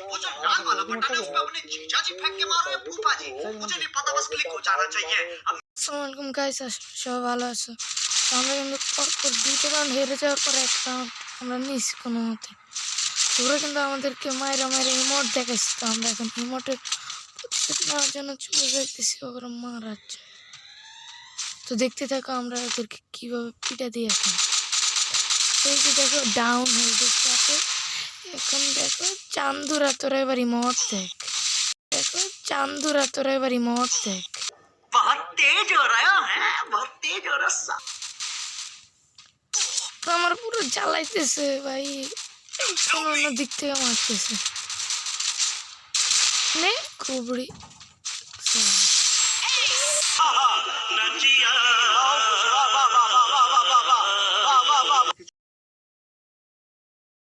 वो जो लाल वाला बटन है उस पे अपने जीजा जी फेंक के मारो या फूफा जी, मुझे नहीं पता, बस क्लिक हो जाना चाहिए। আসসালামু আলাইকুম গাইস, সবাই ভালো আছো? তো আমরা কিন্তু পরপর দুটো রাউন্ড হেরে যাওয়ার পর এক রাউন্ড আমরা নিচ্ছি কোনো মতে। ওরা কিন্তু আমাদেরকে মায়েরা মায়েরা ইমোট দেখাচ্ছে, তো আমরা এখন ইমোটের প্রতিশোধ নেওয়ার জন্য চলে যাইতেছি ওরা মারার জন্য। তো দেখতে থাকো আমরা ওদেরকে কীভাবে পিটা দিয়ে এখন। এই যে দেখো ডাউন হয়ে গেছে সাথে। এখন দেখো চান্দুরা তোরা এবার ইমোট দেখ, দেখো চান্দুরা তোরা এবার ইমোট দেখ। बहुत तेज हो रहा है, बहुत तेज हो रहा। আমার পুরো জ্বালাইতেছে ভাই, অন্য দিক থেকে মারতেছে নে খুবড়ি।